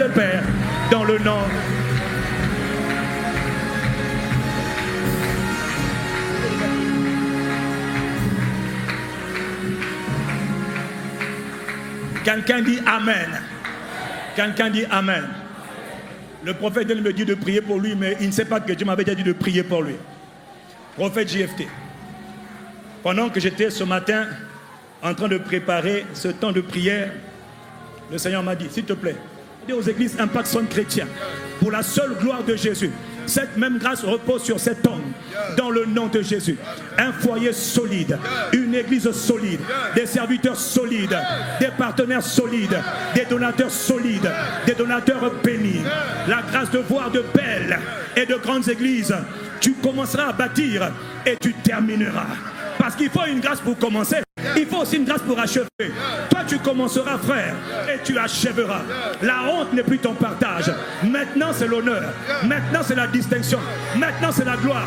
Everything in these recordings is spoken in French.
le Père, dans le nom. Quelqu'un dit Amen. Quelqu'un dit Amen. Le prophète il me dit de prier pour lui, mais il ne sait pas que Dieu m'avait déjà dit de prier pour lui. Prophète JFT. Pendant que j'étais ce matin en train de préparer ce temps de prière, le Seigneur m'a dit, s'il te plaît, dis aux églises Impact Son Chrétien, pour la seule gloire de Jésus, cette même grâce repose sur cet homme, dans le nom de Jésus. Un foyer solide, une église solide, des serviteurs solides, des partenaires solides, des donateurs solides, des donateurs bénis. La grâce de voir de belles et de grandes églises, tu commenceras à bâtir et tu termineras. Parce qu'il faut une grâce pour commencer, il faut aussi une grâce pour achever. Toi tu commenceras frère et tu achèveras. La honte n'est plus ton partage. Maintenant c'est l'honneur, maintenant c'est la distinction, maintenant c'est la gloire.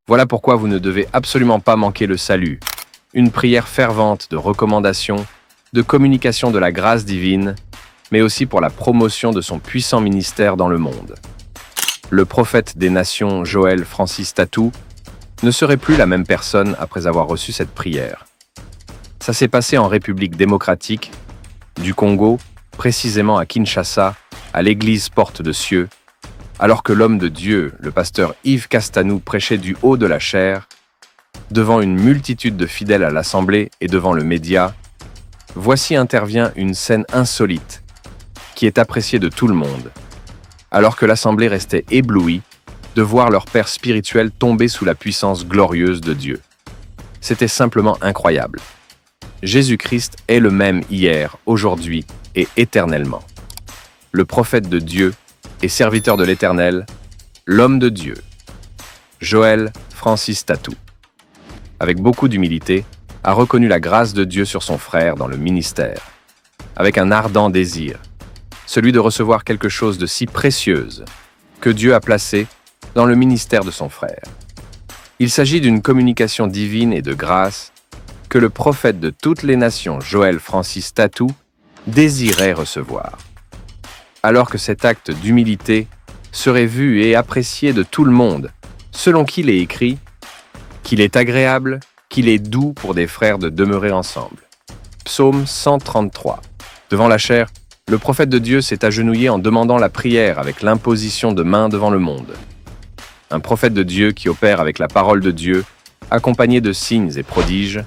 Voilà pourquoi vous ne devez absolument pas manquer le salut. Une prière fervente de recommandation, de communication de la grâce divine, mais aussi pour la promotion de son puissant ministère dans le monde. Le prophète des nations Joël Francis Tatou ne serait plus la même personne après avoir reçu cette prière. Ça s'est passé en République démocratique du Congo, précisément à Kinshasa, à l'église Porte de Cieux, alors que l'homme de Dieu, le pasteur Yves Castanou, prêchait du haut de la chair, devant une multitude de fidèles à l'Assemblée et devant le média, voici intervient une scène insolite, qui est appréciée de tout le monde, alors que l'Assemblée restait éblouie de voir leur père spirituel tomber sous la puissance glorieuse de Dieu. C'était simplement incroyable. Jésus-Christ est le même hier, aujourd'hui et éternellement. Le prophète de Dieu et serviteur de l'Éternel, l'homme de Dieu, Joël Francis Tatou, avec beaucoup d'humilité, a reconnu la grâce de Dieu sur son frère dans le ministère, avec un ardent désir, celui de recevoir quelque chose de si précieuse que Dieu a placé dans le ministère de son frère. Il s'agit d'une communication divine et de grâce que le prophète de toutes les nations, Joël Francis Tatou, désirait recevoir. Alors que cet acte d'humilité serait vu et apprécié de tout le monde, selon qu'il est écrit qu'il est agréable, qu'il est doux pour des frères de demeurer ensemble. Psaume 133. Devant la chair, le prophète de Dieu s'est agenouillé en demandant la prière avec l'imposition de mains devant le monde. Un prophète de Dieu qui opère avec la parole de Dieu, accompagné de signes et prodiges.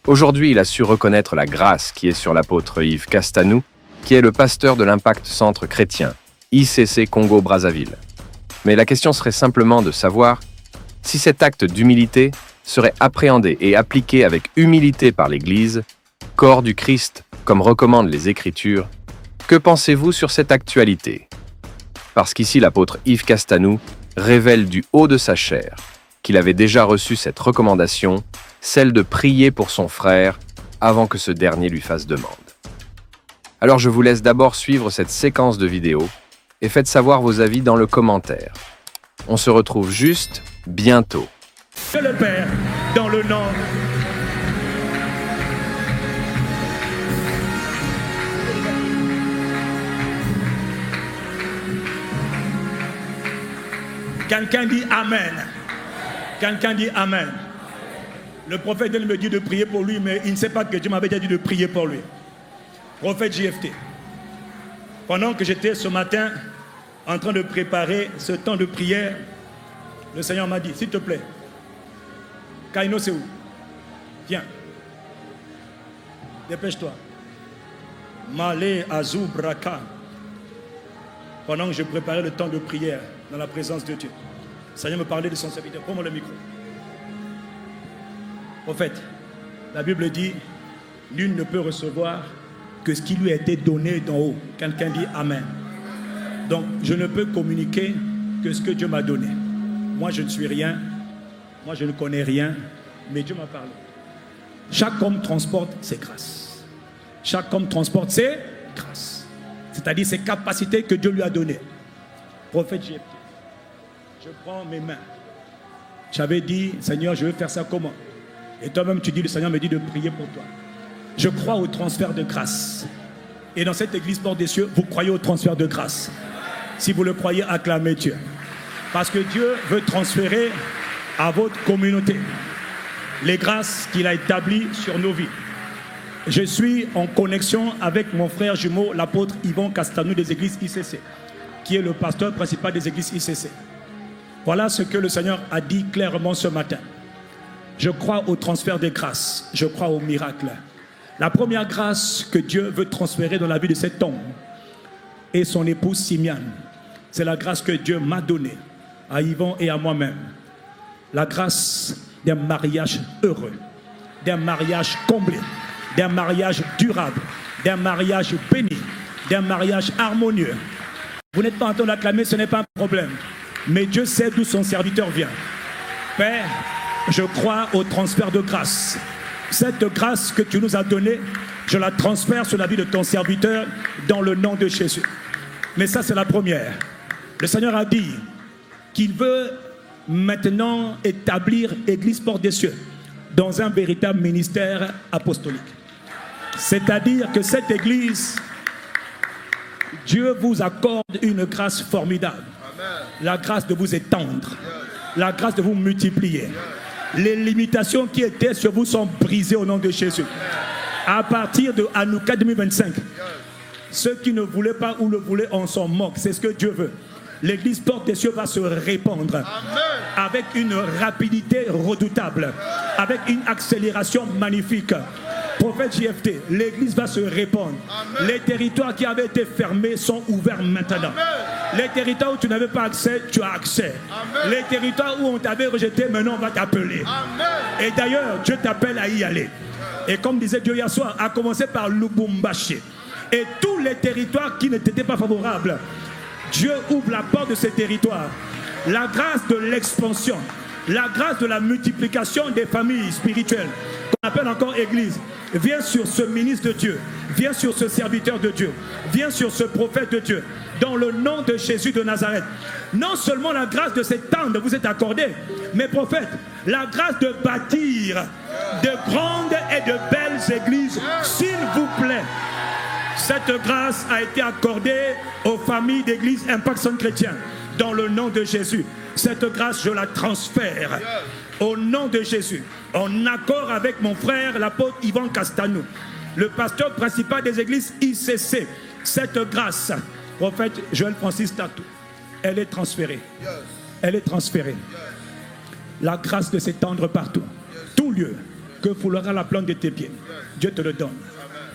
Aujourd'hui, il a su reconnaître la grâce qui est sur l'apôtre Yves Castanou, qui est le pasteur de l'Impact Centre Chrétien, ICC Congo-Brazzaville. Mais la question serait simplement de savoir si cet acte d'humilité serait appréhendé et appliqué avec humilité par l'Église, corps du Christ, comme recommandent les Écritures. Que pensez-vous sur cette actualité? Parce qu'ici l'apôtre Yves Castanou révèle du haut de sa chair qu'il avait déjà reçu cette recommandation, celle de prier pour son frère avant que ce dernier lui fasse demande. Alors je vous laisse d'abord suivre cette séquence de vidéos et faites savoir vos avis dans le commentaire. On se retrouve juste bientôt. Que le Père, dans le nom. Quelqu'un dit Amen. Quelqu'un dit Amen. Le prophète il me dit de prier pour lui, mais il ne sait pas que Dieu m'avait déjà dit de prier pour lui. Prophète JFT. Pendant que j'étais ce matin en train de préparer ce temps de prière, le Seigneur m'a dit, s'il te plaît, Kaino c'est où? Viens. Dépêche-toi. Malé Azou Braka. Pendant que je préparais le temps de prière dans la présence de Dieu, le Seigneur me parlait de son serviteur. Prends-moi le micro. Prophète, la Bible dit, nul ne peut recevoir que ce qui lui a été donné d'en haut. Quelqu'un dit Amen. Donc, je ne peux communiquer que ce que Dieu m'a donné. Moi, je ne suis rien. Moi, je ne connais rien. Mais Dieu m'a parlé. Chaque homme transporte ses grâces. Chaque homme transporte ses grâces. C'est-à-dire ses capacités que Dieu lui a données. Prophète JFT, je prends mes mains. J'avais dit, Seigneur, je veux faire ça comment? Et toi-même, tu dis, le Seigneur me dit de prier pour toi. Je crois au transfert de grâce. Et dans cette église Porte des Cieux, vous croyez au transfert de grâce. Si vous le croyez, acclamez Dieu. Parce que Dieu veut transférer à votre communauté les grâces qu'il a établies sur nos vies. Je suis en connexion avec mon frère jumeau, l'apôtre Yvon Castanou des églises ICC, qui est le pasteur principal des églises ICC. Voilà ce que le Seigneur a dit clairement ce matin. Je crois au transfert des grâces. Je crois au miracle. La première grâce que Dieu veut transférer dans la vie de cet homme et son épouse Simiane, c'est la grâce que Dieu m'a donnée à Yvon et à moi-même. La grâce d'un mariage heureux, d'un mariage comblé, d'un mariage durable, d'un mariage béni, d'un mariage harmonieux. Vous n'êtes pas en train d'acclamer, ce n'est pas un problème. Mais Dieu sait d'où son serviteur vient. Père, je crois au transfert de grâce. Cette grâce que tu nous as donnée, je la transfère sur la vie de ton serviteur dans le nom de Jésus. Mais ça, c'est la première. Le Seigneur a dit qu'il veut maintenant établir Église Porte des Cieux dans un véritable ministère apostolique. C'est-à-dire que cette Église, Dieu vous accorde une grâce formidable. La grâce de vous étendre, la grâce de vous multiplier. Les limitations qui étaient sur vous sont brisées au nom de Jésus. À partir de Hanouka 2025, ceux qui ne voulaient pas ou le voulaient, on s'en moque. C'est ce que Dieu veut. L'église Porte des Cieux va se répandre. Amen. Avec une rapidité redoutable, avec une accélération magnifique. Prophète JFT, l'église va se répandre. Amen. Les territoires qui avaient été fermés sont ouverts maintenant. Amen. Les territoires où tu n'avais pas accès, tu as accès. Amen. Les territoires où on t'avait rejeté, maintenant on va t'appeler. Et d'ailleurs, Dieu t'appelle à y aller. Et comme disait Dieu hier soir, à commencer par Lubumbashi. Et tous les territoires qui ne t'étaient pas favorables, Dieu ouvre la porte de ces territoires. La grâce de l'expansion, la grâce de la multiplication des familles spirituelles, qu'on appelle encore Église, vient sur ce ministre de Dieu, vient sur ce serviteur de Dieu, vient sur ce prophète de Dieu, dans le nom de Jésus de Nazareth. Non seulement la grâce de s'étendre vous est accordée, mais prophète, la grâce de bâtir de grandes et de belles églises, s'il vous plaît. Cette grâce a été accordée aux familles d'église Impact Centre Chrétien, dans le nom de Jésus. Cette grâce, je la transfère au nom de Jésus, en accord avec mon frère, l'apôtre Yvon Castanou, le pasteur principal des églises ICC. Cette grâce, prophète Joël Francis Tatou, elle est transférée. Elle est transférée. La grâce de s'étendre partout. Tout lieu que foulera la plante de tes pieds, Dieu te le donne.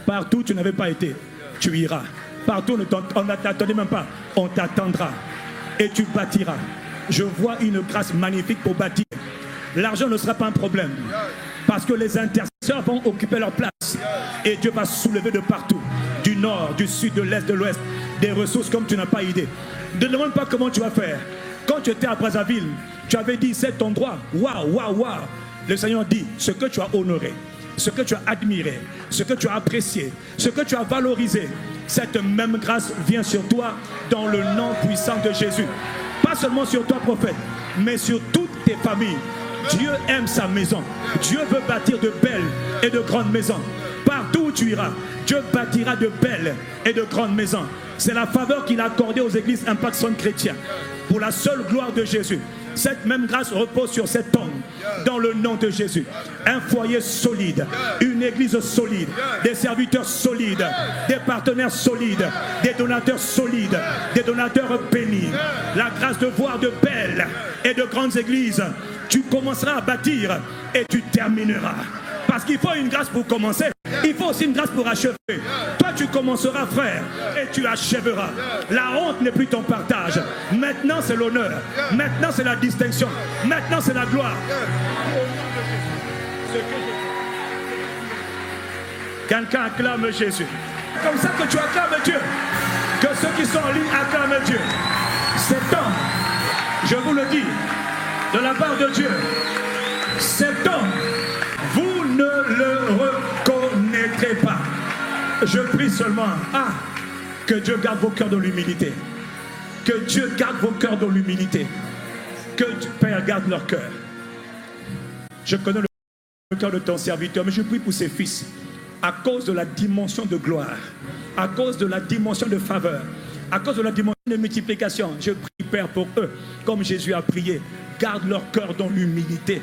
Partout où tu n'avais pas été, tu iras. Partout on ne t'attendait même pas, on t'attendra. Et tu bâtiras. Je vois une grâce magnifique pour bâtir. L'argent ne sera pas un problème. Parce que les intercesseurs vont occuper leur place. Et Dieu va soulever de partout. Du nord, du sud, de l'est, de l'ouest. Des ressources comme tu n'as pas idée. Ne demande pas comment tu vas faire. Quand tu étais à Brazzaville, tu avais dit cet endroit. Waouh, waouh, waouh. Le Seigneur dit ce que tu as honoré, ce que tu as admiré, ce que tu as apprécié, ce que tu as valorisé. Cette même grâce vient sur toi dans le nom puissant de Jésus. Pas seulement sur toi, prophète, mais sur toutes tes familles. Dieu aime sa maison. Dieu veut bâtir de belles et de grandes maisons. Partout où tu iras, Dieu bâtira de belles et de grandes maisons. C'est la faveur qu'il a accordée aux églises Impact Centre Chrétien. Pour la seule gloire de Jésus. Cette même grâce repose sur cet homme dans le nom de Jésus. Un foyer solide, une église solide, des serviteurs solides, des partenaires solides, des donateurs solides, des donateurs bénis. La grâce de voir de belles et de grandes églises. Tu commenceras à bâtir et tu termineras. Parce qu'il faut une grâce pour commencer. Il faut aussi une grâce pour achever. Toi, tu commenceras, frère, et tu achèveras. La honte n'est plus ton partage. Maintenant, c'est l'honneur. Maintenant, c'est la distinction. Maintenant, c'est la gloire. Quelqu'un acclame Jésus. C'est comme ça que tu acclames Dieu. Que ceux qui sont en ligne acclament Dieu. Cet homme, je vous le dis, de la part de Dieu, cet homme, vous ne le Je prie seulement que Dieu garde vos cœurs dans l'humilité. Que Dieu garde vos cœurs dans l'humilité. Que Père garde leur cœur. Je connais le cœur de ton serviteur, mais je prie pour ses fils. À cause de la dimension de gloire, à cause de la dimension de faveur, à cause de la dimension de multiplication, je prie, Père, pour eux, comme Jésus a prié. Garde leur cœur dans l'humilité.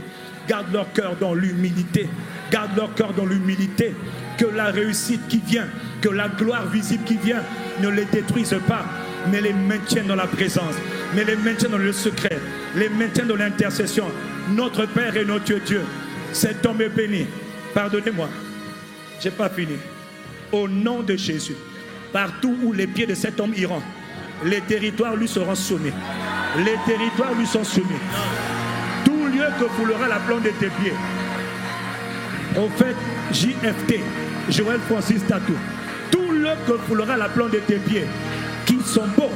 Garde leur cœur dans l'humilité. Garde leur cœur dans l'humilité. Que la réussite qui vient, que la gloire visible qui vient ne les détruise pas, mais les maintienne dans la présence, mais les maintienne dans le secret, les maintienne dans l'intercession. Notre Père et notre Dieu, cet homme est béni. Pardonnez-moi, je n'ai pas fini. Au nom de Jésus, partout où les pieds de cet homme iront, les territoires lui seront soumis. Les territoires lui sont soumis. Tout lieu que foulera la plante de tes pieds. Prophète JFT, Joël Francis Tatou, tout lieu que foulera la plante de tes pieds, qui sont beaux,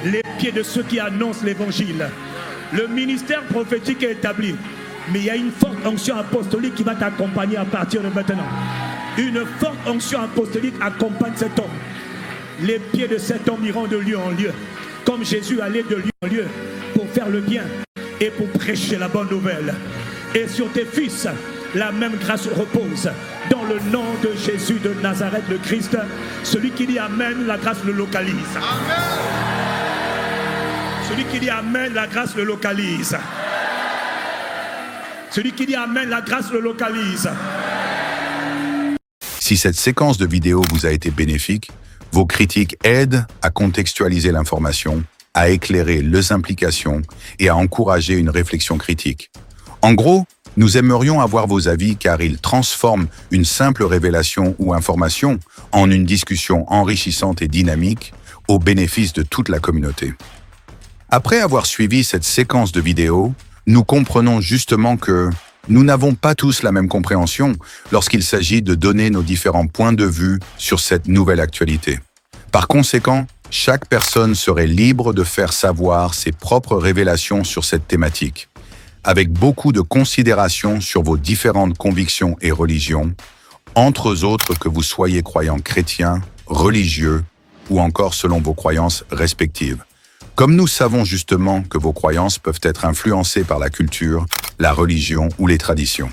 les pieds de ceux qui annoncent l'évangile. Le ministère prophétique est établi, mais il y a une forte onction apostolique qui va t'accompagner à partir de maintenant. Une forte onction apostolique accompagne cet homme. Les pieds de cet homme iront de lieu en lieu, comme Jésus allait de lieu en lieu pour faire le bien et pour prêcher la bonne nouvelle. Et sur tes fils, la même grâce repose. Dans le nom de Jésus de Nazareth, le Christ, celui qui dit Amen, la grâce le localise. Amen. Celui qui dit Amen, la grâce le localise. Celui qui dit Amen, la grâce le localise. Si cette séquence de vidéos vous a été bénéfique, vos critiques aident à contextualiser l'information, à éclairer les implications et à encourager une réflexion critique. En gros, nous aimerions avoir vos avis car ils transforment une simple révélation ou information en une discussion enrichissante et dynamique au bénéfice de toute la communauté. Après avoir suivi cette séquence de vidéos, nous comprenons justement que nous n'avons pas tous la même compréhension lorsqu'il s'agit de donner nos différents points de vue sur cette nouvelle actualité. Par conséquent, chaque personne serait libre de faire savoir ses propres révélations sur cette thématique, avec beaucoup de considération sur vos différentes convictions et religions, entre autres que vous soyez croyant chrétien, religieux ou encore selon vos croyances respectives. Comme nous savons justement que vos croyances peuvent être influencées par la culture, la religion ou les traditions.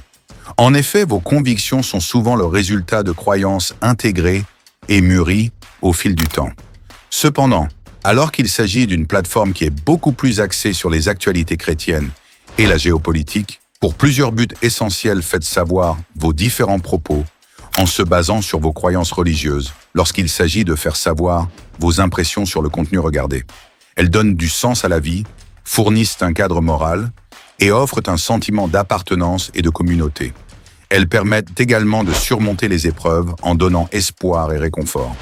En effet, vos convictions sont souvent le résultat de croyances intégrées et mûries au fil du temps. Cependant, alors qu'il s'agit d'une plateforme qui est beaucoup plus axée sur les actualités chrétiennes et la géopolitique, pour plusieurs buts essentiels, faites savoir vos différents propos en se basant sur vos croyances religieuses lorsqu'il s'agit de faire savoir vos impressions sur le contenu regardé. Elles donnent du sens à la vie, fournissent un cadre moral et offrent un sentiment d'appartenance et de communauté. Elles permettent également de surmonter les épreuves en donnant espoir et réconfort.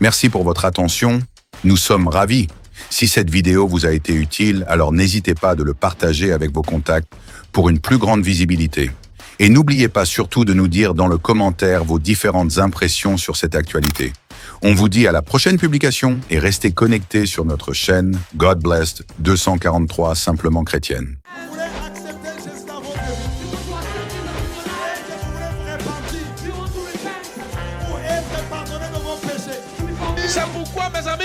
Merci pour votre attention. Nous sommes ravis. Si cette vidéo vous a été utile, alors n'hésitez pas de le partager avec vos contacts pour une plus grande visibilité. Et n'oubliez pas surtout de nous dire dans le commentaire vos différentes impressions sur cette actualité. On vous dit à la prochaine publication et restez connectés sur notre chaîne God Blessed 243 Simplement Chrétienne. C'est pourquoi, mes amis,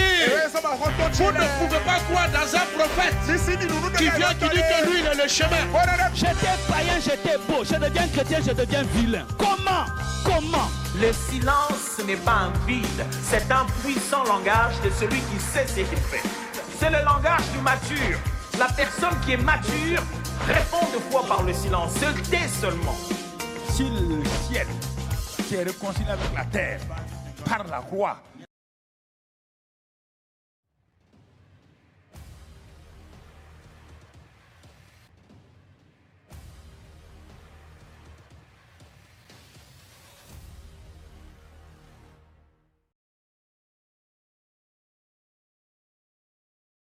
vous ne pouvez pas croire dans un prophète qui vient, qui dit que lui, il est le chemin. J'étais païen, j'étais beau. Je deviens chrétien, je deviens vilain. Comment? Le silence, ce n'est pas un vide, c'est un puissant langage de celui qui sait ce qu'il fait. C'est le langage du mature. La personne qui est mature répond de fois par le silence, se tait seulement. Si le ciel s'est réconcilié avec la terre par la croix,